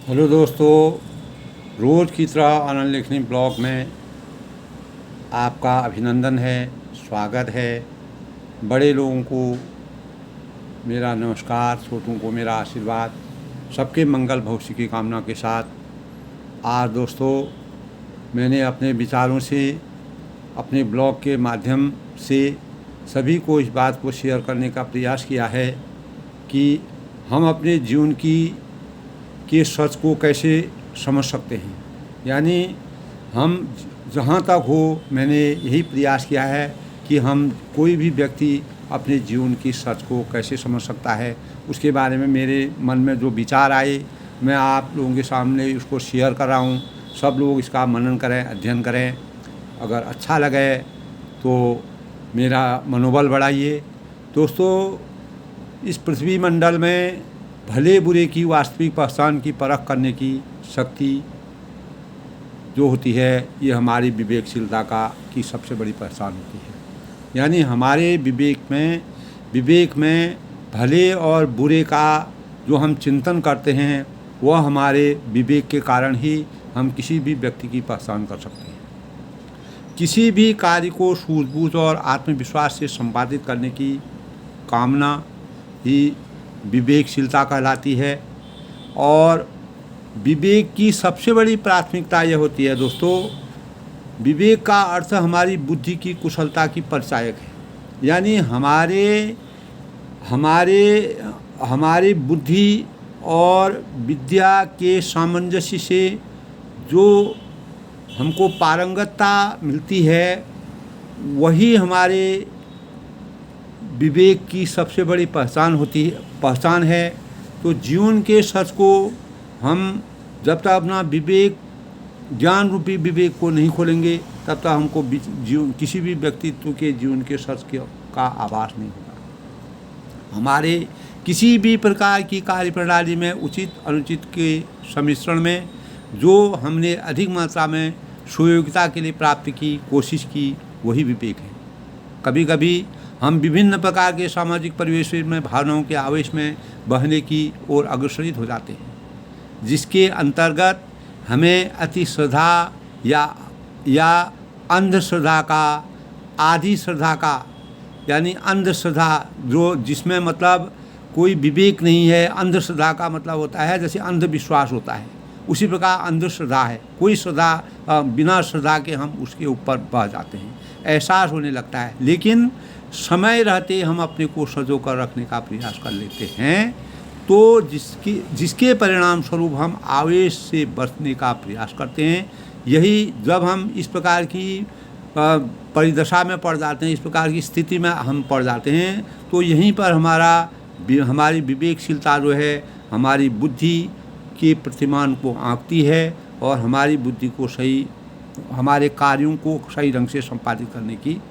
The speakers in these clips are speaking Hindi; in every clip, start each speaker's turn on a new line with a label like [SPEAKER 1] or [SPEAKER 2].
[SPEAKER 1] हेलो दोस्तों, रोज़ की तरह आनंद लेखनी ब्लॉग में आपका अभिनंदन है, स्वागत है। बड़े लोगों को मेरा नमस्कार, छोटों को मेरा आशीर्वाद। सबके मंगल भविष्य की कामना के साथ आज दोस्तों मैंने अपने विचारों से, अपने ब्लॉग के माध्यम से सभी को इस बात को शेयर करने का प्रयास किया है कि हम अपने जीवन के सच को कैसे समझ सकते हैं। यानी हम जहाँ तक हो, मैंने यही प्रयास किया है कि हम कोई भी व्यक्ति अपने जीवन की सच को कैसे समझ सकता है, उसके बारे में मेरे मन में जो विचार आए मैं आप लोगों के सामने उसको शेयर कर रहा हूँ। सब लोग इसका मनन करें, अध्ययन करें। अगर अच्छा लगे तो मेरा मनोबल बढ़ाइए। दोस्तों, इस पृथ्वी मंडल में भले बुरे की वास्तविक पहचान की परख करने की शक्ति जो होती है, ये हमारी विवेकशीलता की सबसे बड़ी पहचान होती है। यानी हमारे विवेक में भले और बुरे का जो हम चिंतन करते हैं, वह हमारे विवेक के कारण ही हम किसी भी व्यक्ति की पहचान कर सकते हैं। किसी भी कार्य को सूझबूझ और आत्मविश्वास से संपादित करने की कामना ही विवेकशीलता कहलाती है। और विवेक की सबसे बड़ी प्राथमिकता यह होती है दोस्तों, विवेक का अर्थ हमारी बुद्धि की कुशलता की परिचायक है। यानी हमारे बुद्धि और विद्या के सामंजस्य से जो हमको पारंगतता मिलती है, वही हमारे विवेक की सबसे बड़ी पहचान है। तो जीवन के सच को हम जब तक अपना विवेक, ज्ञान रूपी विवेक को नहीं खोलेंगे, तब तक हमको किसी भी व्यक्तित्व के जीवन के सच का आभास नहीं होगा। हमारे किसी भी प्रकार की कार्य प्रणाली में उचित अनुचित के सम्मिश्रण में जो हमने अधिक मात्रा में सुयोग्यता के लिए प्राप्त की कोशिश की, वही विवेक है। कभी कभी हम विभिन्न प्रकार के सामाजिक परिवेश में भावनाओं के आवेश में बहने की ओर अग्रसरित हो जाते हैं, जिसके अंतर्गत हमें अति श्रद्धा या अंधश्रद्धा का, आदि श्रद्धा का, यानी अंधश्रद्धा जिसमें मतलब कोई विवेक नहीं है। अंधश्रद्धा का मतलब होता है जैसे अंधविश्वास होता है, उसी प्रकार अंधश्रद्धा है। कोई श्रद्धा बिना श्रद्धा के हम उसके ऊपर बह जाते हैं, एहसास होने लगता है। लेकिन समय रहते हम अपने को सजो कर रखने का प्रयास कर लेते हैं, तो जिसके परिणाम स्वरूप हम आवेश से बचने का प्रयास करते हैं। यही जब हम इस प्रकार की परिदशा में पड़ जाते हैं, इस प्रकार की स्थिति में हम पड़ जाते हैं, तो यहीं पर हमारी विवेकशीलता जो है हमारी बुद्धि के प्रतिमान को आंकती है और हमारी बुद्धि को हमारे कार्यों को सही ढंग से संपादित करने की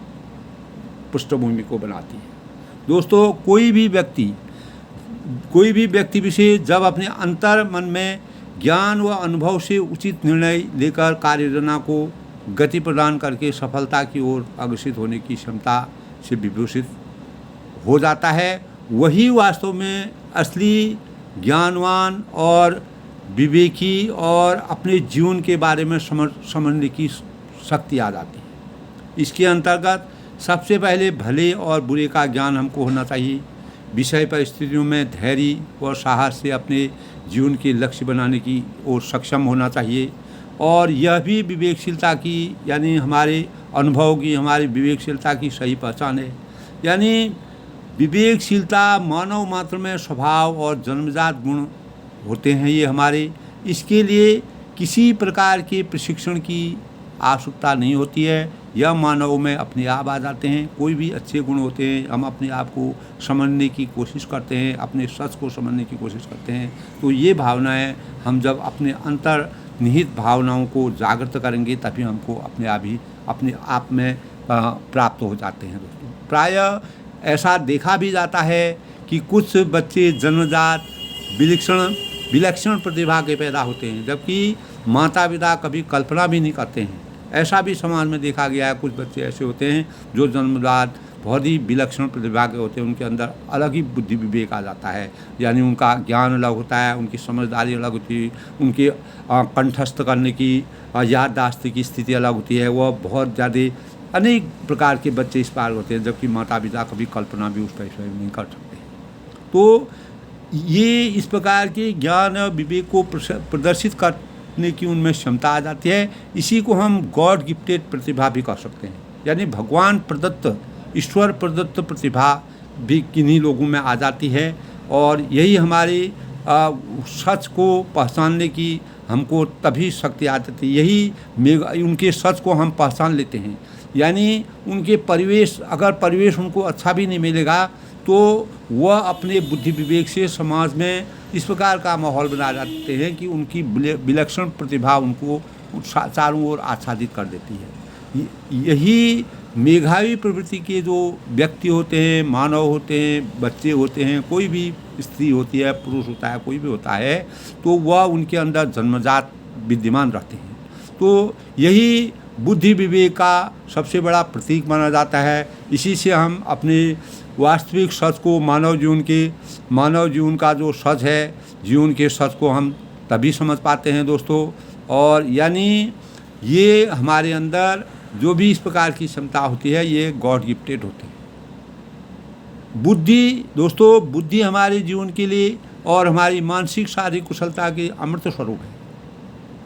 [SPEAKER 1] पृष्ठभूमि को बनाती है। दोस्तों, कोई भी व्यक्ति विशेष जब अपने अंतर मन में ज्ञान व अनुभव से उचित निर्णय लेकर कार्य योजना को गति प्रदान करके सफलता की ओर अग्रसित होने की क्षमता से विभूषित हो जाता है, वही वास्तव में असली ज्ञानवान और विवेकी और अपने जीवन के बारे में समझने की शक्ति आ जाती है। इसके अंतर्गत सबसे पहले भले और बुरे का ज्ञान हमको होना चाहिए। विषय परिस्थितियों में धैर्य और साहस से अपने जीवन के लक्ष्य बनाने की ओर सक्षम होना चाहिए। और यह भी विवेकशीलता की, यानी हमारे अनुभव की, हमारी विवेकशीलता की सही पहचान है। यानी विवेकशीलता मानव मात्र में स्वभाव और जन्मजात गुण होते हैं ये हमारे। इसके लिए किसी प्रकार के प्रशिक्षण की आवश्यकता नहीं होती है, यह मानव में अपने आप आ जाते हैं। कोई भी अच्छे गुण होते हैं, हम अपने आप को समझने की कोशिश करते हैं, अपने सच को समझने की कोशिश करते हैं। तो ये भावनाएं हम जब अपने अंतर्निहित भावनाओं को जागृत करेंगे, तभी हमको अपने आप में प्राप्त हो जाते हैं। दोस्तों, प्रायः ऐसा देखा भी जाता है कि कुछ बच्चे जन्मजात विलक्षण प्रतिभा के पैदा होते हैं, जबकि माता पिता कभी कल्पना भी नहीं करते हैं। ऐसा भी समाज में देखा गया है। कुछ बच्चे ऐसे होते हैं जो जन्मजात बहुत ही विलक्षण प्रतिभा के होते हैं, उनके अंदर अलग ही बुद्धि विवेक आ जाता है। यानी उनका ज्ञान अलग होता है, उनकी समझदारी अलग होती है, उनके कंठस्थ करने की याददाश्त की स्थिति अलग होती है। वह बहुत ज़्यादा अनेक प्रकार के बच्चे इस पार होते हैं, जबकि माता पिता कभी कल्पना भी उसका स्वयं नहीं कर सकते। तो ये इस प्रकार के ज्ञान और विवेक को प्रदर्शित करने की उनमें क्षमता आ जाती है। इसी को हम गॉड गिफ्टेड प्रतिभा भी कह सकते हैं। यानी भगवान प्रदत्त, ईश्वर प्रदत्त प्रतिभा भी किन्हीं लोगों में आ जाती है। और यही हमारे सच को पहचानने की हमको तभी शक्ति आ जाती है। यही उनके सच को हम पहचान लेते हैं। यानी उनके परिवेश, अगर परिवेश उनको अच्छा भी नहीं मिलेगा तो वह अपने बुद्धि विवेक से समाज में इस प्रकार का माहौल बना जाते हैं कि उनकी विलक्षण प्रतिभा उनको चारों ओर आच्छादित कर देती है। यही मेधावी प्रवृत्ति के जो व्यक्ति होते हैं, मानव होते हैं, बच्चे होते हैं, कोई भी स्त्री होती है, पुरुष होता है, कोई भी होता है, तो वह उनके अंदर जन्मजात विद्यमान रहते हैं। तो यही बुद्धि विवेक का सबसे बड़ा प्रतीक माना जाता है। इसी से हम अपने वास्तविक सच को, मानव जीवन का जो सच है, जीवन के सच को हम तभी समझ पाते हैं दोस्तों। और यानी ये हमारे अंदर जो भी इस प्रकार की क्षमता होती है, ये गॉड गिफ्टेड होती है। बुद्धि दोस्तों, बुद्धि हमारे जीवन के लिए और हमारी मानसिक शारीरिक कुशलता के अमृत स्वरूप है।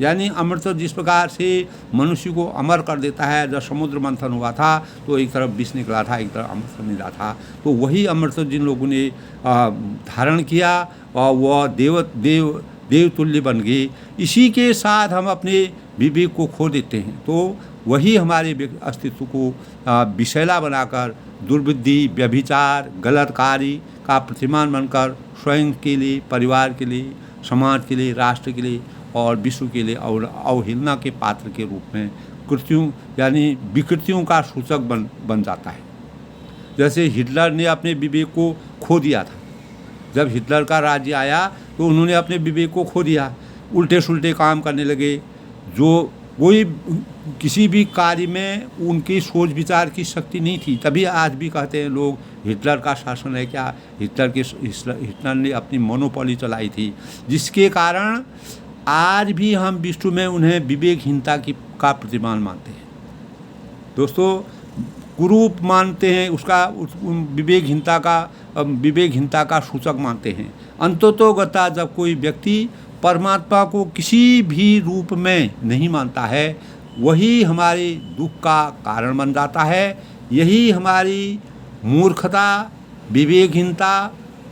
[SPEAKER 1] यानी अमृत जिस प्रकार से मनुष्य को अमर कर देता है, जब समुद्र मंथन हुआ था तो एक तरफ विष निकला था, एक तरफ अमृत मिला था, तो वही अमृत जिन लोगों ने धारण किया और वह देव तुल्य बन गए। इसी के साथ हम अपने विवेक को खो देते हैं, तो वही हमारे अस्तित्व को विषैला बनाकर दुर्बुद्धि, व्यभिचार, गलत कार्य का प्रतिमान बनकर स्वयं के लिए, परिवार के लिए, समाज के लिए, राष्ट्र के लिए और विश्व के लिए और अवहेलना के पात्र के रूप में कृत्यों यानी विकृतियों का सूचक बन जाता है। जैसे हिटलर ने अपने विवेक को खो दिया था। जब हिटलर का राज्य आया तो उन्होंने अपने विवेक को खो दिया, उल्टे सुल्टे काम करने लगे। जो कोई किसी भी कार्य में उनकी सोच विचार की शक्ति नहीं थी। तभी आज भी कहते हैं लोग हिटलर का शासन है क्या, हिटलर ने अपनी मोनोपोली चलाई थी, जिसके कारण आज भी हम विश्व में उन्हें विवेकहीनता का प्रतिमान मानते हैं दोस्तों, कुरूप मानते हैं, उसका विवेकहीनता का सूचक मानते हैं। अंततोगता जब कोई व्यक्ति परमात्मा को किसी भी रूप में नहीं मानता है, वही हमारे दुख का कारण बन जाता है। यही हमारी मूर्खता, विवेकहीनता,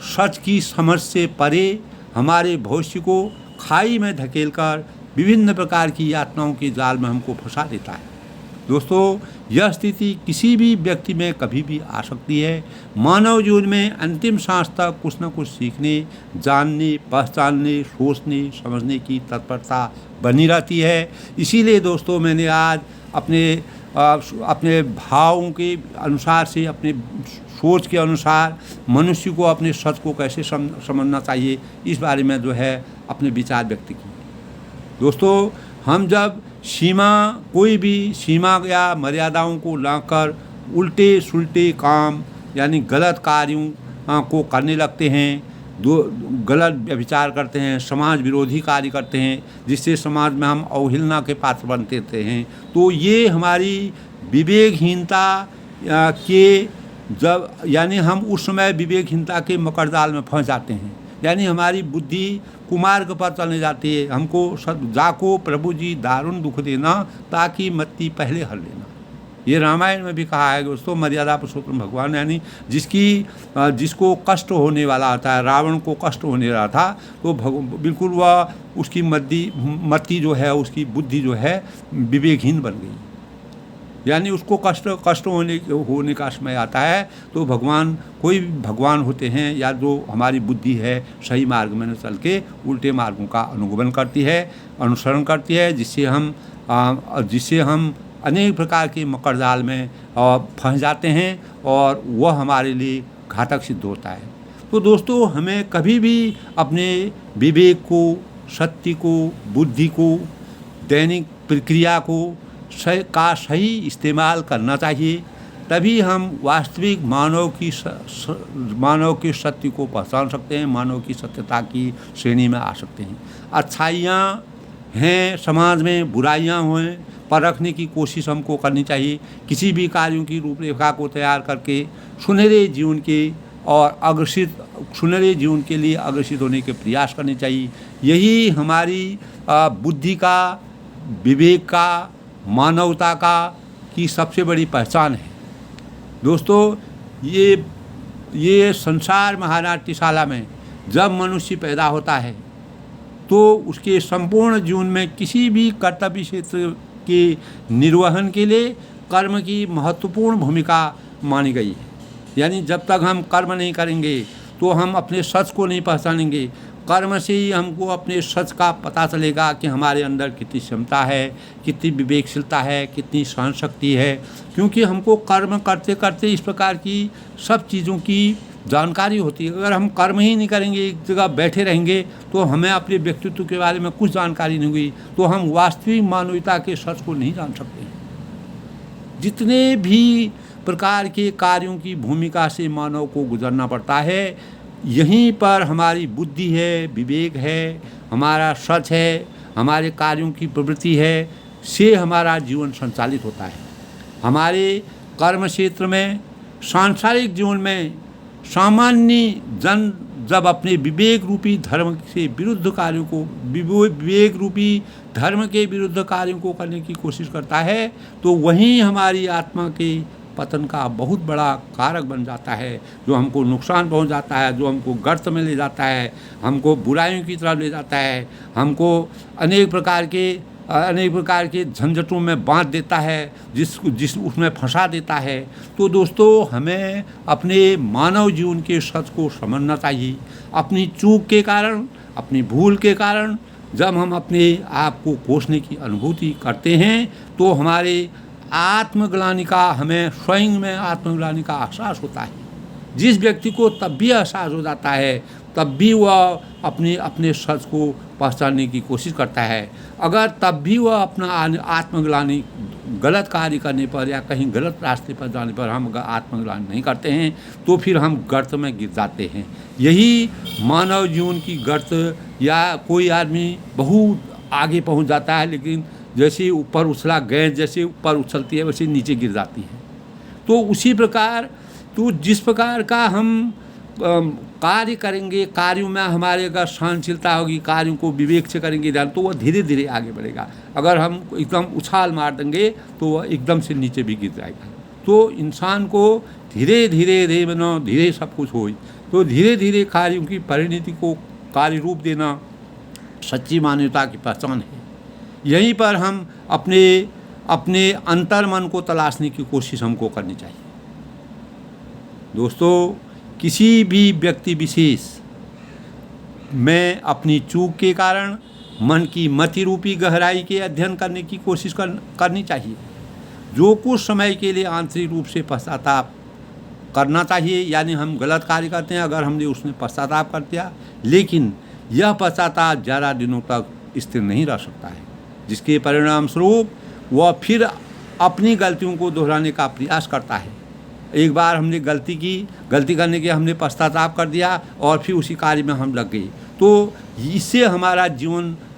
[SPEAKER 1] सच की समझ से परे हमारे भविष्य को खाई में धकेलकर विभिन्न प्रकार की यातनाओं के जाल में हमको फंसा देता है। दोस्तों, यह स्थिति किसी भी व्यक्ति में कभी भी आ सकती है। मानव जीवन में अंतिम सांस तक कुछ न कुछ सीखने, जानने, पहचानने, सोचने, समझने की तत्परता बनी रहती है। इसीलिए दोस्तों, मैंने आज अपने भावों के अनुसार से, अपने सोच के अनुसार मनुष्य को अपने सच को कैसे समझना चाहिए, इस बारे में जो है अपने विचार व्यक्त किए। दोस्तों, हम जब कोई भी सीमा या मर्यादाओं को लाकर उल्टे सुल्टे काम यानी गलत कार्यों को करने लगते हैं, गलत व्यभिचार करते हैं, समाज विरोधी कार्य करते हैं, जिससे समाज में हम अवहेलना के पात्र बनते हैं, तो ये हमारी विवेकहीनता यानी हम उस समय विवेकहीनता के मकड़जाल में फंस जाते हैं। यानी हमारी बुद्धि कुमार्ग पर चलने जाती है। हमको जाको प्रभु जी दारुण दुख देना, ताकि मत्ती पहले हर लेना। ये रामायण में भी कहा है दोस्तों। मर्यादा पुरुषोत्तम भगवान यानी जिसको कष्ट होने वाला था, रावण को कष्ट होने रहा था, तो बिल्कुल वह उसकी मति जो है, उसकी बुद्धि जो है विवेकहीन बन गई। यानी उसको कष्ट होने का समय आता है तो कोई भी भगवान होते हैं या जो हमारी बुद्धि है सही मार्ग में न चल के उल्टे मार्गों का अनुगमन करती है, अनुसरण करती है, जिससे हम अनेक प्रकार के मकड़जाल में फंस जाते हैं और वह हमारे लिए घातक सिद्ध होता है। तो दोस्तों, हमें कभी भी अपने विवेक को, सत्य को, बुद्धि को, दैनिक प्रक्रिया को सही इस्तेमाल करना चाहिए। तभी हम वास्तविक मानव की सत्य को पहचान सकते हैं, मानव की सत्यता की श्रेणी में आ सकते हैं। अच्छाइयाँ हैं समाज में, बुराइयाँ हुए, परखने की कोशिश हमको करनी चाहिए। किसी भी कार्यों की रूपरेखा को तैयार करके सुनहरे जीवन के लिए अग्रसित होने के प्रयास करने चाहिए। यही हमारी बुद्धि का, विवेक का, मानवता का की सबसे बड़ी पहचान है। दोस्तों, ये संसार महानाट्यशाला में जब मनुष्य पैदा होता है तो उसके संपूर्ण जीवन में किसी भी कर्तव्य क्षेत्र के निर्वहन के लिए कर्म की महत्वपूर्ण भूमिका मानी गई है। यानी जब तक हम कर्म नहीं करेंगे तो हम अपने सच को नहीं पहचानेंगे। कर्म से ही हमको अपने सच का पता चलेगा कि हमारे अंदर कितनी क्षमता है, कितनी विवेकशीलता है, कितनी सहन शक्ति है। क्योंकि हमको कर्म करते करते इस प्रकार की सब चीज़ों की जानकारी होती है। अगर हम कर्म ही नहीं करेंगे, एक जगह बैठे रहेंगे, तो हमें अपने व्यक्तित्व के बारे में कुछ जानकारी नहीं हुई, तो हम वास्तविक मानवता के सच को नहीं जान सकते। जितने भी प्रकार के कार्यों की भूमिका से मानव को गुजरना पड़ता है, यहीं पर हमारी बुद्धि है, विवेक है, हमारा सच है, हमारे कार्यों की प्रवृत्ति है, से हमारा जीवन संचालित होता है। हमारे कर्म क्षेत्र में, सांसारिक जीवन में सामान्य जन जब अपने विवेक रूपी धर्म से विरुद्ध कार्यों को, विवेक रूपी धर्म के विरुद्ध कार्यों को करने की कोशिश करता है, तो वहीं हमारी आत्मा के पतन का बहुत बड़ा कारक बन जाता है, जो हमको नुकसान पहुंच जाता है, जो हमको गर्त में ले जाता है, हमको बुराइयों की तरफ ले जाता है, हमको अनेक प्रकार के झंझटों में बांध देता है, जिस उसमें फंसा देता है। तो दोस्तों, हमें अपने मानव जीवन के सच को समझना चाहिए। अपनी चूक के कारण, अपनी भूल के कारण जब हम अपने आप को कोसने की अनुभूति करते हैं, तो हमारे आत्मग्लानि का, हमें स्वयं में आत्मग्लानि का एहसास होता है। जिस व्यक्ति को तब भी एहसास हो जाता है, तब भी वह अपने सच को पहचानने की कोशिश करता है। अगर तब भी वह अपना आत्मग्लानि गलत कार्य करने पर या कहीं गलत रास्ते पर जाने पर हम आत्मग्लानि नहीं करते हैं, तो फिर हम गर्त में गिर जाते हैं। यही मानव जीवन की गर्त। या कोई आदमी बहुत आगे पहुंच जाता है, लेकिन जैसे ऊपर उछला गेंद जैसे ऊपर उछलती है वैसे नीचे गिर जाती है। तो उसी प्रकार, तो जिस प्रकार का हम कार्य करेंगे, कार्यों में हमारे अगर सहनशीलता होगी, कार्यों को विवेक से करेंगे ध्यान, तो वह धीरे धीरे आगे बढ़ेगा। अगर हम एकदम उछाल मार देंगे तो वह एकदम से नीचे भी गिर जाएगा। तो इंसान को धीरे धीरे सब कुछ हो, तो धीरे धीरे कार्यों की परिणति को कार्य रूप देना सच्ची मानवता की पहचान है। यहीं पर हम अपने अंतर मन को तलाशने की कोशिश हमको करनी चाहिए। दोस्तों, किसी भी व्यक्ति विशेष में अपनी चूक के कारण मन की मति रूपी गहराई के अध्ययन करने की कोशिश करनी चाहिए। जो कुछ समय के लिए आंतरिक रूप से पश्चाताप करना चाहिए, यानी हम गलत कार्य करते हैं, अगर हमने उसमें पश्चाताप कर दिया, लेकिन यह पश्चाताप ज़्यादा दिनों तक स्थिर नहीं रह सकता है, जिसके परिणाम स्वरूप वह फिर अपनी गलतियों को दोहराने का प्रयास करता है। एक बार हमने गलती करने के हमने पश्चाताप कर दिया और फिर उसी कार्य में हम लग गए, तो इससे हमारा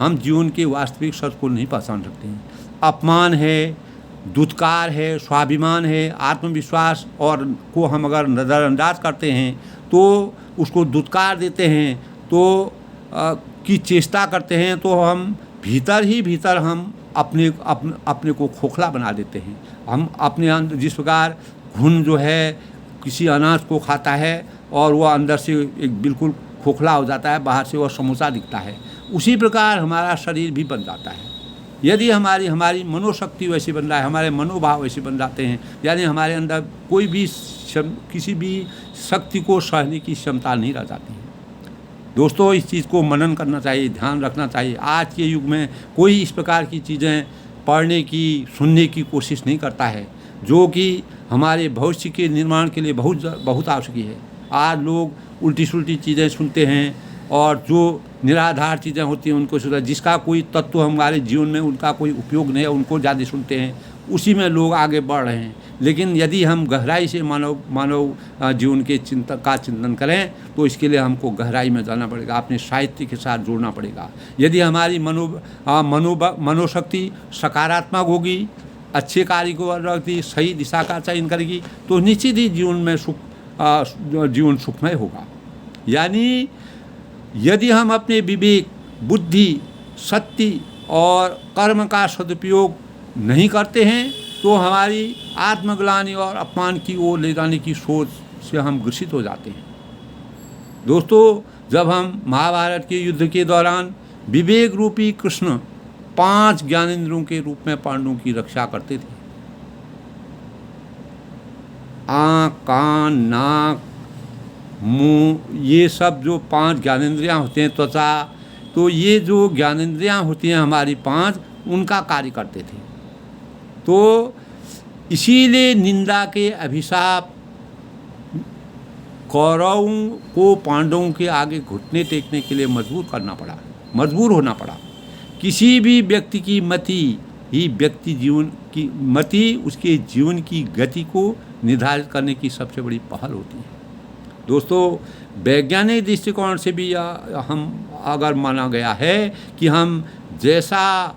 [SPEAKER 1] हम जीवन के वास्तविक सच को नहीं पहचान सकते हैं। अपमान है, दुत्कार है, स्वाभिमान है, आत्मविश्वास और को हम अगर नज़रअंदाज करते हैं, तो उसको दुत्कार देते हैं, तो की चेष्टा करते हैं, तो हम भीतर हम अपने को खोखला बना देते हैं। हम अपने अंदर जिस प्रकार घुन जो है किसी अनाज को खाता है और वह अंदर से एक बिल्कुल खोखला हो जाता है, बाहर से वह समोसा दिखता है, उसी प्रकार हमारा शरीर भी बन जाता है। यदि हमारी मनोशक्ति वैसी बन रहा है, हमारे मनोभाव वैसे बन जाते हैं, यानी हमारे अंदर कोई भी किसी भी शक्ति को सहने की क्षमता नहीं रह जाती है। दोस्तों, इस चीज़ को मनन करना चाहिए, ध्यान रखना चाहिए। आज के युग में कोई इस प्रकार की चीज़ें पढ़ने की, सुनने की कोशिश नहीं करता है, जो कि हमारे भविष्य के निर्माण के लिए बहुत आवश्यक है। आज लोग उल्टी सुल्टी चीज़ें सुनते हैं और जो निराधार चीज़ें होती हैं उनको सुनते हैं। जिसका कोई तत्व हमारे जीवन में उनका कोई उपयोग नहीं है, उनको ज़्यादा सुनते हैं। उसी में लोग आगे बढ़ रहे हैं। लेकिन यदि हम गहराई से मानव जीवन के चिंतन करें तो इसके लिए हमको गहराई में जाना पड़ेगा, अपने साहित्य के साथ जोड़ना पड़ेगा। यदि हमारी मनोशक्ति सकारात्मक होगी, अच्छे कार्य को रखती, सही दिशा का चयन करेगी, तो निश्चित ही जीवन सुखमय होगा। यानी यदि हम अपने विवेक, बुद्धि, सत्य और कर्म का सदुपयोग नहीं करते हैं तो हमारी आत्मग्लानि और अपमान की ओर ले जाने की सोच से हम ग्रसित हो जाते हैं। दोस्तों, जब हम महाभारत के युद्ध के दौरान विवेक रूपी कृष्ण 5 ज्ञानेंद्रियों के रूप में पांडवों की रक्षा करते थे, आँख, कान, नाक, मुंह, ये सब जो 5 ज्ञानेंद्रियाँ होते हैं, त्वचा, तो ये जो ज्ञानेंद्रियाँ होती हैं हमारी 5, उनका कार्य करते थे। तो इसीलिए निंदा के अभिशाप कौरवों को पांडवों के आगे घुटने टेकने के लिए मजबूर होना पड़ा। किसी भी व्यक्ति की मति ही उसके जीवन की गति को निर्धारित करने की सबसे बड़ी पहल होती है। दोस्तों, वैज्ञानिक दृष्टिकोण से भी हम अगर माना गया है कि हम जैसा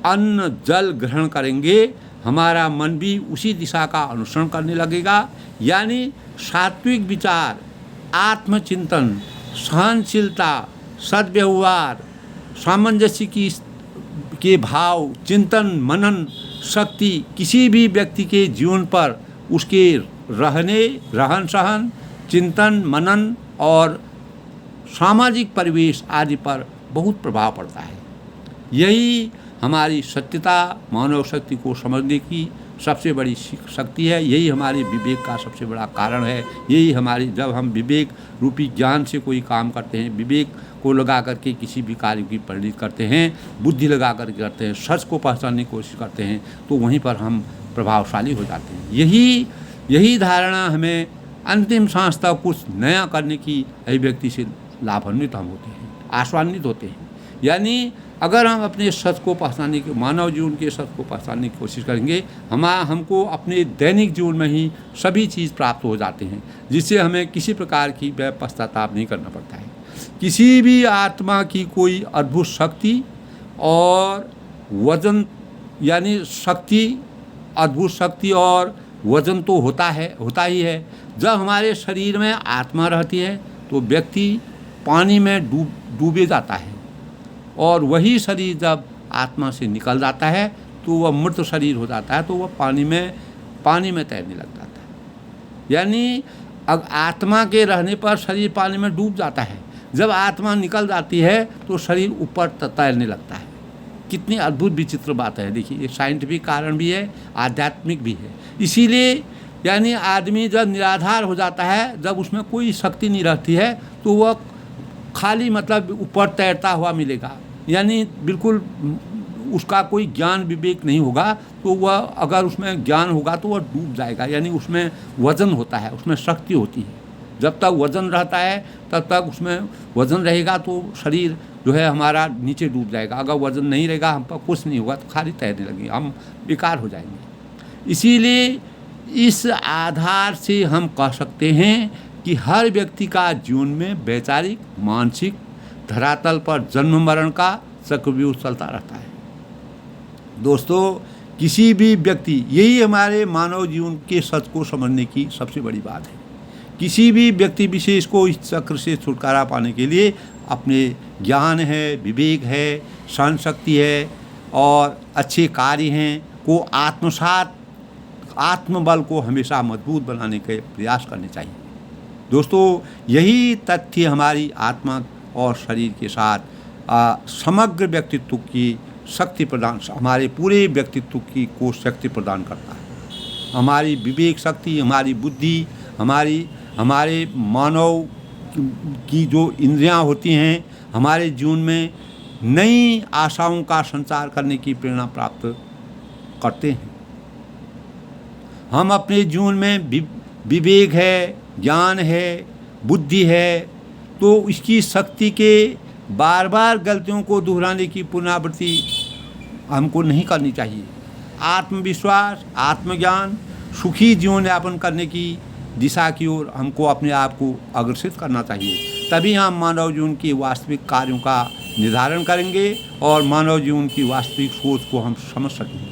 [SPEAKER 1] अन्न जल ग्रहण करेंगे हमारा मन भी उसी दिशा का अनुसरण करने लगेगा। यानी सात्विक विचार, आत्मचिंतन, सहनशीलता, सद्व्यवहार, सामंजस्य के भाव, चिंतन, मनन शक्ति किसी भी व्यक्ति के जीवन पर उसके रहन सहन, चिंतन, मनन और सामाजिक परिवेश आदि पर बहुत प्रभाव पड़ता है। यही हमारी सत्यता, मानव शक्ति को समझने की सबसे बड़ी शक्ति है। यही हमारे विवेक का सबसे बड़ा कारण है। यही हमारी, जब हम विवेक रूपी ज्ञान से कोई काम करते हैं, विवेक को लगा करके किसी भी कार्य की परिणति करते हैं, बुद्धि लगा करके करते हैं, सच को पहचानने की कोशिश करते हैं, तो वहीं पर हम प्रभावशाली हो जाते हैं। यही धारणा हमें अंतिम सांस तक कुछ नया करने की अभिव्यक्ति से लाभान्वित हम होते हैं, आशान्वित होते हैं। यानी अगर हम अपने सच को पहचानने के, मानव जीवन के सच को पहचानने की कोशिश करेंगे, हमको अपने दैनिक जीवन में ही सभी चीज़ प्राप्त हो जाते हैं, जिससे हमें किसी प्रकार की पश्चाताप नहीं करना पड़ता है। किसी भी आत्मा की कोई अद्भुत शक्ति और वजन, यानी अद्भुत शक्ति और वजन तो होता ही है। जब हमारे शरीर में आत्मा रहती है तो व्यक्ति पानी में डूबे जाता है, और वही शरीर जब आत्मा से निकल जाता है तो वह मृत शरीर हो जाता है, तो वह पानी में तैरने लग जाता है। यानी अब आत्मा के रहने पर शरीर पानी में डूब जाता है, जब आत्मा निकल जाती है तो शरीर ऊपर तैरने लगता है। कितनी अद्भुत विचित्र बात है। देखिए, एक साइंटिफिक कारण भी है, आध्यात्मिक भी है। इसीलिए यानी आदमी जब निराधार हो जाता है, जब उसमें कोई शक्ति नहीं रहती है, तो वह खाली मतलब ऊपर तैरता हुआ मिलेगा। यानी बिल्कुल उसका कोई ज्ञान विवेक नहीं होगा, तो वह, अगर उसमें ज्ञान होगा तो वह डूब जाएगा। यानी उसमें वजन होता है, उसमें शक्ति होती है। जब तक वजन रहता है तब तक उसमें वजन रहेगा तो शरीर जो है हमारा नीचे डूब जाएगा। अगर वजन नहीं रहेगा, हम पर कुछ नहीं होगा, तो खाली तैरने लगेंगे, हम बेकार हो जाएंगे। इसीलिए इस आधार से हम कह सकते हैं कि हर व्यक्ति का जीवन में वैचारिक, मानसिक, धरातल पर जन्म मरण का चक्रव्यूह चलता रहता है। दोस्तों, किसी भी व्यक्ति, यही हमारे मानव जीवन के सच को समझने की सबसे बड़ी बात है। किसी भी व्यक्ति विशेष को इस चक्र से छुटकारा पाने के लिए अपने ज्ञान है, विवेक है, सहन शक्ति है और अच्छे कार्य हैं को आत्मसात, आत्मबल को हमेशा मजबूत बनाने के प्रयास करने चाहिए। दोस्तों, यही तथ्य हमारी आत्मा और शरीर के साथ समग्र व्यक्तित्व की शक्ति प्रदान, हमारे पूरे व्यक्तित्व की को शक्ति प्रदान करता है। हमारी विवेक शक्ति, हमारी बुद्धि, हमारे मानव की जो इंद्रियां होती हैं, हमारे जीवन में नई आशाओं का संचार करने की प्रेरणा प्राप्त करते हैं। हम अपने जीवन में विवेक है, ज्ञान है, बुद्धि है, तो इसकी शक्ति के बार बार गलतियों को दोहराने की पुनरावृत्ति हमको नहीं करनी चाहिए। आत्मविश्वास, आत्मज्ञान, सुखी जीवन यापन करने की दिशा की ओर हमको अपने आप को अग्रसित करना चाहिए। तभी हम मानव जीवन के वास्तविक कार्यों का निर्धारण करेंगे और मानव जीवन की वास्तविक सोच को हम समझ सकेंगे।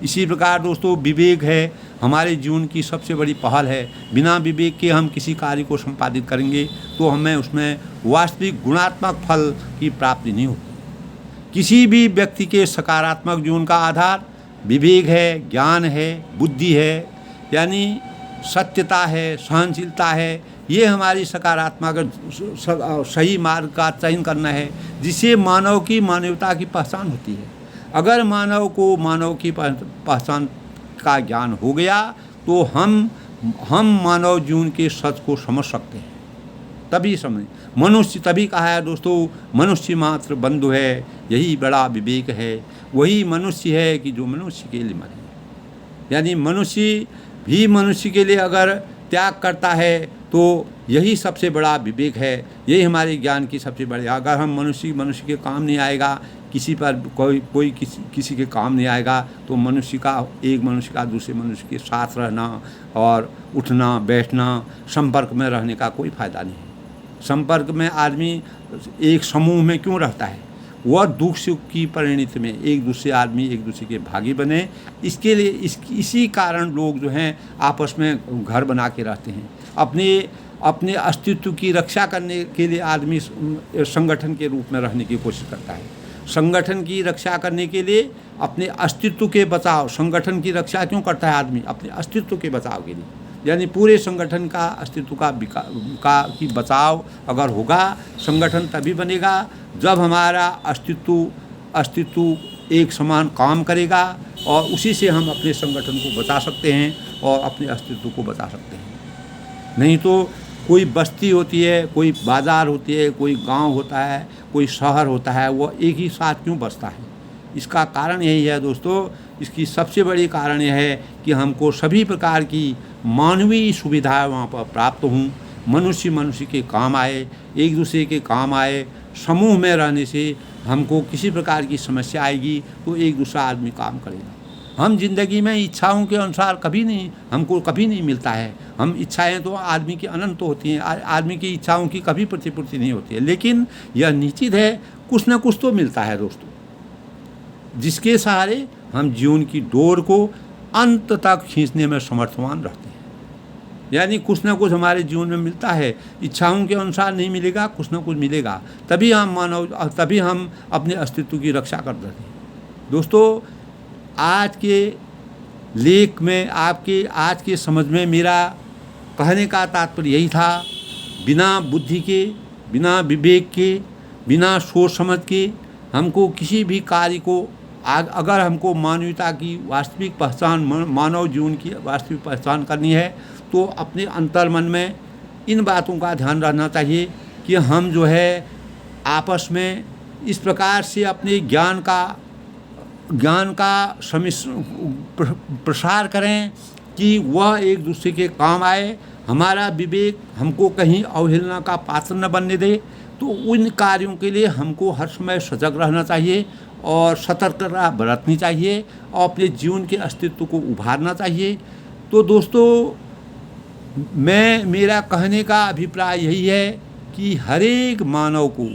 [SPEAKER 1] इसी प्रकार दोस्तों, विवेक है हमारे जीवन की सबसे बड़ी पहल है। बिना विवेक के हम किसी कार्य को संपादित करेंगे तो हमें उसमें वास्तविक गुणात्मक फल की प्राप्ति नहीं होगी। किसी भी व्यक्ति के सकारात्मक जीवन का आधार विवेक है, ज्ञान है, बुद्धि है, यानी सत्यता है, सहनशीलता है। ये हमारी सकारात्मक सही मार्ग का चयन करना है, जिससे मानव की मानवता की पहचान होती है। अगर मानव को मानव की पहचान का ज्ञान हो गया तो हम मानव जीवन के सच को समझ सकते हैं। तभी समझ मनुष्य, तभी कहा है दोस्तों, मनुष्य मात्र बंधु है, यही बड़ा विवेक है। वही मनुष्य है कि जो मनुष्य के लिए मरे। यानी मनुष्य भी मनुष्य के लिए अगर त्याग करता है तो यही सबसे बड़ा विवेक है। यही हमारे ज्ञान की सबसे बड़ी। अगर हम मनुष्य के काम नहीं आएगा, किसी पर कोई किसी के काम नहीं आएगा, तो एक मनुष्य का दूसरे मनुष्य के साथ रहना और उठना बैठना, संपर्क में रहने का कोई फ़ायदा नहीं है। संपर्क में आदमी एक समूह में क्यों रहता है? वह दुख सुख की परिणति में एक दूसरे के भागी बने। इसके लिए इसी कारण लोग जो हैं आपस में घर बना के रहते हैं। अपने अस्तित्व की रक्षा करने के लिए आदमी संगठन के रूप में रहने की कोशिश करता है। संगठन की रक्षा करने के लिए अपने अस्तित्व के बचाव, संगठन की रक्षा क्यों करता है आदमी? अपने अस्तित्व के बचाव के लिए। यानी पूरे संगठन का अस्तित्व की बचाव अगर होगा, संगठन तभी बनेगा जब हमारा अस्तित्व एक समान काम करेगा और उसी से हम अपने संगठन को बचा सकते हैं और अपने अस्तित्व को बचा सकते हैं। नहीं तो कोई बस्ती होती है, कोई बाज़ार होती है, कोई गांव होता है, कोई शहर होता है, वो एक ही साथ क्यों बसता है? इसका कारण यही है दोस्तों। इसकी सबसे बड़ी कारण यह है कि हमको सभी प्रकार की मानवीय सुविधाएं वहाँ पर प्राप्त हों, मनुष्य के काम आए, एक दूसरे के काम आए। समूह में रहने से हमको किसी प्रकार की समस्या आएगी तो एक दूसरा आदमी काम करेगा। हम जिंदगी में इच्छाओं के अनुसार हमको कभी नहीं मिलता है। हम इच्छाएं तो आदमी की अनंत होती हैं, आदमी की इच्छाओं की कभी प्रतिपूर्ति नहीं होती है। लेकिन यह निश्चित है कुछ न कुछ तो मिलता है दोस्तों, जिसके सहारे हम जीवन की डोर को अंत तक खींचने में समर्थवान रहते हैं। यानी कुछ ना कुछ हमारे जीवन में मिलता है। इच्छाओं के अनुसार नहीं मिलेगा, कुछ ना कुछ मिलेगा, तभी हम अपने अस्तित्व की रक्षा कर रहे हैं। दोस्तों, आज के लेख में आज के समझ में मेरा कहने का तात्पर्य यही था। बिना बुद्धि के, बिना विवेक के, बिना सोच समझ के हमको किसी भी कार्य को अगर हमको मानवता की वास्तविक पहचान, मानव जीवन की वास्तविक पहचान करनी है तो अपने अंतर्मन में इन बातों का ध्यान रखना चाहिए कि हम जो है आपस में इस प्रकार से अपने ज्ञान का प्रसार करें कि वह एक दूसरे के काम आए। हमारा विवेक हमको कहीं अवहेलना का पात्र न बनने दे। तो उन कार्यों के लिए हमको हर समय सजग रहना चाहिए और सतर्कता बरतनी चाहिए और अपने जीवन के अस्तित्व को उभारना चाहिए। तो दोस्तों, मेरा कहने का अभिप्राय यही है कि हर एक मानव को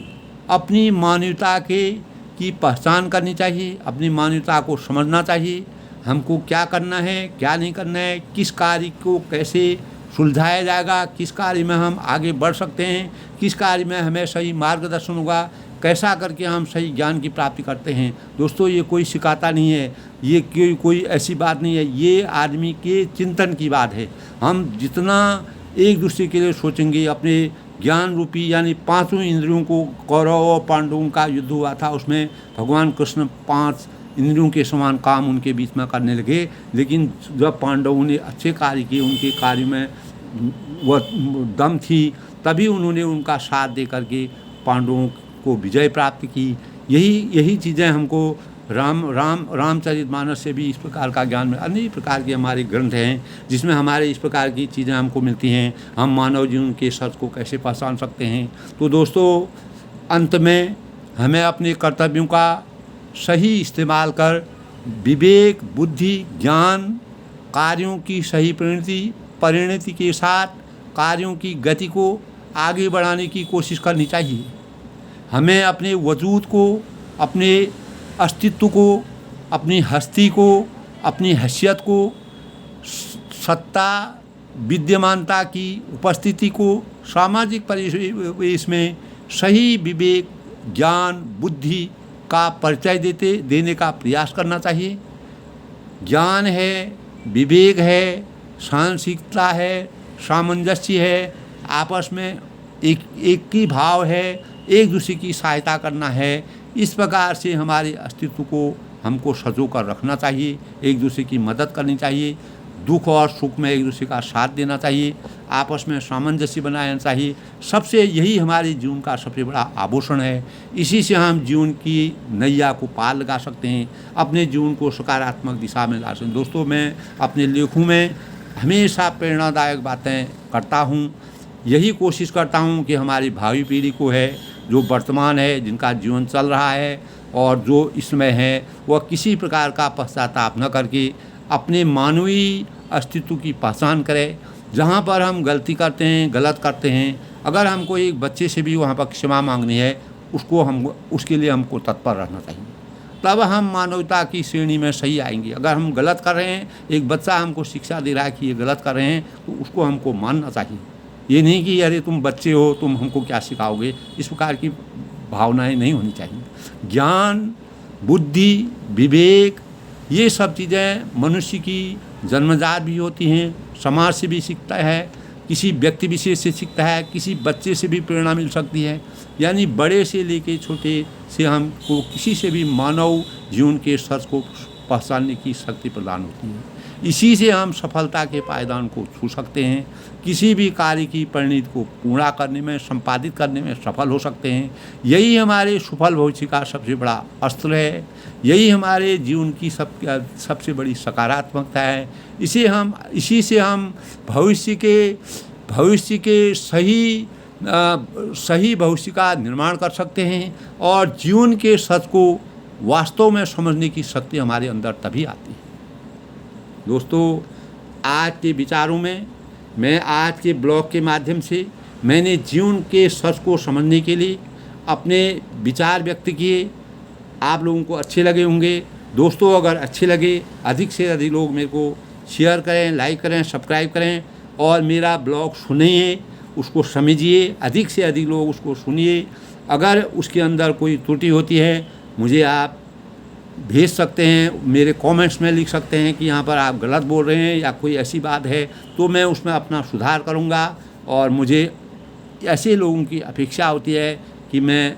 [SPEAKER 1] अपनी मानवता की पहचान करनी चाहिए, अपनी मानवता को समझना चाहिए। हमको क्या करना है, क्या नहीं करना है, किस कार्य को कैसे सुलझाया जाएगा, किस कार्य में हम आगे बढ़ सकते हैं, किस कार्य में हमें सही मार्गदर्शन होगा, कैसा करके हम सही ज्ञान की प्राप्ति करते हैं। दोस्तों, ये कोई सिखाता नहीं है, ये कोई ऐसी बात नहीं है, ये आदमी के चिंतन की बात है। हम जितना एक दूसरे के लिए सोचेंगे, अपने ज्ञान रूपी यानी पांचों इंद्रियों को, कौरव और पांडवों का युद्ध हुआ था, उसमें भगवान कृष्ण 5 इंद्रियों के समान काम उनके बीच में करने लगे। लेकिन जब पांडवों ने अच्छे कार्य किए, उनके कार्य में वह दम थी, तभी उन्होंने उनका साथ दे करके पांडवों को विजय प्राप्त की। यही चीज़ें हमको रामचरितमानस से भी इस प्रकार का ज्ञान में, अनेक प्रकार के हमारे ग्रंथ हैं जिसमें हमारे इस प्रकार की चीज़ें हमको मिलती हैं। हम मानव जीवन के सच को कैसे पहचान सकते हैं। तो दोस्तों, अंत में हमें अपने कर्तव्यों का सही इस्तेमाल कर विवेक, बुद्धि, ज्ञान, कार्यों की सही परिणति के साथ कार्यों की गति को आगे बढ़ाने की कोशिश करनी चाहिए। हमें अपने वजूद को, अपने अस्तित्व को, अपनी हस्ती को, अपनी हैसियत को, सत्ता, विद्यमानता की उपस्थिति को सामाजिक परिवेश में सही विवेक, ज्ञान, बुद्धि का परिचय देने का प्रयास करना चाहिए। ज्ञान है, विवेक है, सहनशीलता है, सामंजस्य है, आपस में एक ही भाव है, एक दूसरे की सहायता करना है। इस प्रकार से हमारे अस्तित्व को हमको सजो कर रखना चाहिए, एक दूसरे की मदद करनी चाहिए, दुख और सुख में एक दूसरे का साथ देना चाहिए, आपस में सामंजस्य बनाना चाहिए। सबसे यही हमारे जीवन का सबसे बड़ा आभूषण है। इसी से हम जीवन की नैया को पार लगा सकते हैं, अपने जीवन को सकारात्मक दिशा में ला सकते हैं। दोस्तों, मैं अपने लेखों में हमेशा प्रेरणादायक बातें करता हूँ। यही कोशिश करता हूँ कि हमारी भावी पीढ़ी को है, जो वर्तमान है, जिनका जीवन चल रहा है और जो इसमें है, वह किसी प्रकार का पश्चाताप न करके अपने मानवीय अस्तित्व की पहचान करें। जहाँ पर हम गलती करते हैं, गलत करते हैं, अगर हमको एक बच्चे से भी वहाँ पर क्षमा मांगनी है, उसके लिए हमको तत्पर रहना चाहिए। तब हम मानवता की श्रेणी में सही आएंगे। अगर हम गलत कर रहे हैं, एक बच्चा हमको शिक्षा दे रहा है कि ये गलत कर रहे हैं, तो उसको हमको मानना चाहिए। ये नहीं कि अरे तुम बच्चे हो, तुम हमको क्या सिखाओगे, इस प्रकार की भावनाएं नहीं होनी चाहिए। ज्ञान, बुद्धि, विवेक, ये सब चीज़ें मनुष्य की जन्मजात भी होती हैं, समाज से भी सीखता है, किसी व्यक्ति विशेष से सीखता है, किसी बच्चे से भी प्रेरणा मिल सकती है। यानी बड़े से लेके छोटे से हमको किसी से भी मानव जीवन के सच को पहचानने की शक्ति प्रदान होती है। इसी से हम सफलता के पायदान को छू सकते हैं, किसी भी कार्य की परिणति को पूरा करने में, संपादित करने में सफल हो सकते हैं। यही हमारे सफल भविष्य का सबसे बड़ा अस्त्र है, यही हमारे जीवन की सबसे बड़ी सकारात्मकता है। इसी से हम भविष्य के सही भविष्य का निर्माण कर सकते हैं और जीवन के सच को वास्तव में समझने की शक्ति हमारे अंदर तभी आती है। दोस्तों, आज के विचारों में मैं आज के ब्लॉग के माध्यम से मैंने जीवन के सच को समझने के लिए अपने विचार व्यक्त किए। आप लोगों को अच्छे लगे होंगे। दोस्तों, अगर अच्छे लगे, अधिक से अधिक लोग मेरे को शेयर करें, लाइक करें, सब्सक्राइब करें और मेरा ब्लॉग सुनिए, उसको समझिए, अधिक से अधिक लोग उसको सुनिए। अगर उसके अंदर कोई त्रुटि होती है, मुझे आप भेज सकते हैं, मेरे कमेंट्स में लिख सकते हैं कि यहाँ पर आप गलत बोल रहे हैं या कोई ऐसी बात है, तो मैं उसमें अपना सुधार करूँगा। और मुझे ऐसे लोगों की अपेक्षा होती है कि मैं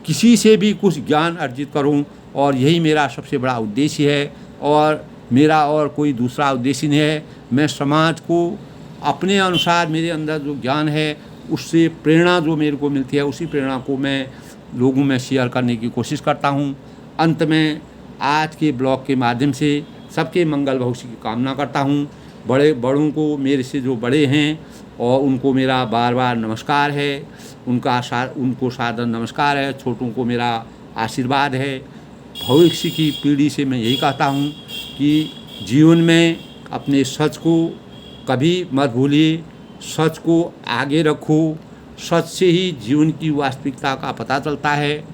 [SPEAKER 1] किसी से भी कुछ ज्ञान अर्जित करूं, और यही मेरा सबसे बड़ा उद्देश्य है और मेरा और कोई दूसरा उद्देश्य नहीं है। मैं समाज को अपने अनुसार, मेरे अंदर जो ज्ञान है उससे प्रेरणा जो मेरे को मिलती है, उसी प्रेरणा को मैं लोगों में शेयर करने की कोशिश करता हूं। अंत में आज के ब्लॉग के माध्यम से सबके मंगल भविष्य की कामना करता हूं। बड़ों को, मेरे से जो बड़े हैं, और उनको मेरा बार बार नमस्कार है, उनको सादर नमस्कार है। छोटों को मेरा आशीर्वाद है। भविष्य की पीढ़ी से मैं यही कहता हूँ कि जीवन में अपने सच को कभी मत भूलिए, सच को आगे रखो। सच से ही जीवन की वास्तविकता का पता चलता है,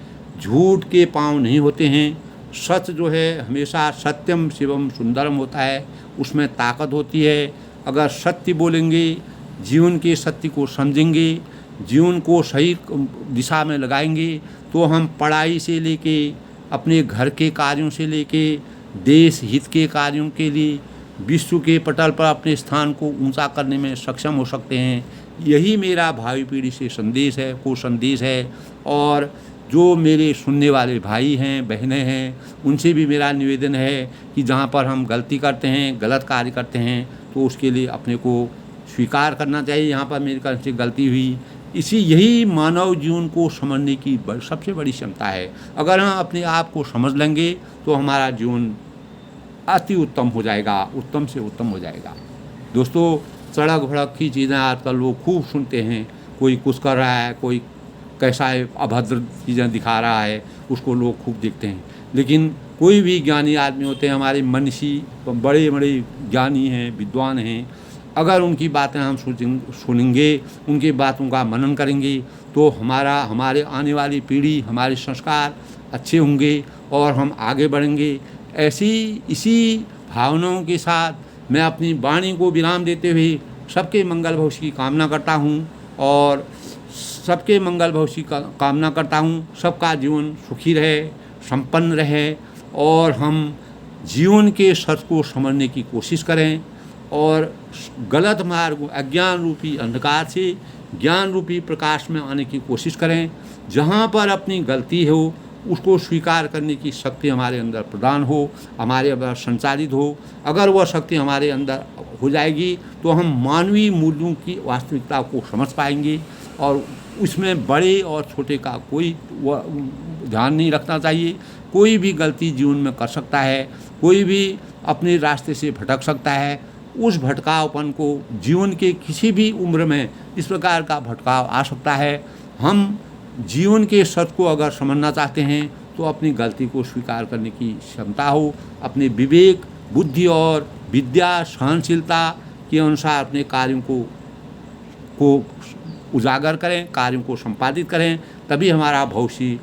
[SPEAKER 1] झूठ के पाँव नहीं होते हैं। सच जो है हमेशा सत्यम शिवम सुंदरम होता है, उसमें ताकत होती है। अगर सत्य बोलेंगे, जीवन के सत्य को समझेंगे, जीवन को सही दिशा में लगाएंगे, तो हम पढ़ाई से लेके, अपने घर के कार्यों से लेके, देश हित के कार्यों के लिए विश्व के पटल पर अपने स्थान को ऊंचा करने में सक्षम हो सकते हैं। यही मेरा भावी पीढ़ी से संदेश है। और जो मेरे सुनने वाले भाई हैं, बहनें हैं, उनसे भी मेरा निवेदन है कि जहाँ पर हम गलती करते हैं, गलत कार्य करते हैं, तो उसके लिए अपने को स्वीकार करना चाहिए, यहाँ पर मेरे से गलती हुई। यही मानव जीवन को समझने की सबसे बड़ी क्षमता है। अगर हम अपने आप को समझ लेंगे तो हमारा जीवन अति उत्तम हो जाएगा, उत्तम से उत्तम हो जाएगा। दोस्तों, सड़क भड़क की चीज़ें आजकल लोग खूब सुनते हैं। कोई कुछ कर रहा है, कोई कैसा है, अभद्र चीज़ें दिखा रहा है, उसको लोग खूब देखते हैं। लेकिन कोई भी ज्ञानी आदमी होते हैं, हमारे मनीषी बड़े बड़े ज्ञानी हैं, विद्वान हैं, अगर उनकी बातें हम सुनेंगे, उनकी बातों का मनन करेंगे, तो हमारे आने वाली पीढ़ी, हमारे संस्कार अच्छे होंगे और हम आगे बढ़ेंगे। इसी भावनाओं के साथ मैं अपनी वाणी को विराम देते हुए सबके मंगल भविष्य की कामना करता हूँ और सबके मंगल भविष्य की कामना करता हूँ। सबका जीवन सुखी रहे, संपन्न रहे और हम जीवन के सच को समझने की कोशिश करें और गलत मार्ग, अज्ञान रूपी अंधकार से ज्ञान रूपी प्रकाश में आने की कोशिश करें। जहाँ पर अपनी गलती हो उसको स्वीकार करने की शक्ति हमारे अंदर प्रदान हो, हमारे अंदर संचालित हो। अगर वह शक्ति हमारे अंदर हो जाएगी तो हम मानवीय मूल्यों की वास्तविकता को समझ पाएंगे और उसमें बड़े और छोटे का कोई ध्यान नहीं रखना चाहिए। कोई भी गलती जीवन में कर सकता है, कोई भी अपने रास्ते से भटक सकता है। उस भटकावपन को जीवन के किसी भी उम्र में इस प्रकार का भटकाव आ सकता है। हम जीवन के सत्य को अगर समझना चाहते हैं तो अपनी गलती को स्वीकार करने की क्षमता हो, अपने विवेक, बुद्धि और विद्या, सहनशीलता के अनुसार अपने कार्यों को उजागर करें, कार्यों को संपादित करें। तभी हमारा भविष्य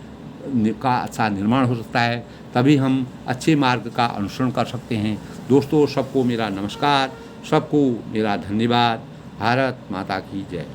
[SPEAKER 1] का अच्छा निर्माण हो सकता है, तभी हम अच्छे मार्ग का अनुसरण कर सकते हैं। दोस्तों, सबको मेरा नमस्कार, सबको मेरा धन्यवाद। भारत माता की जय।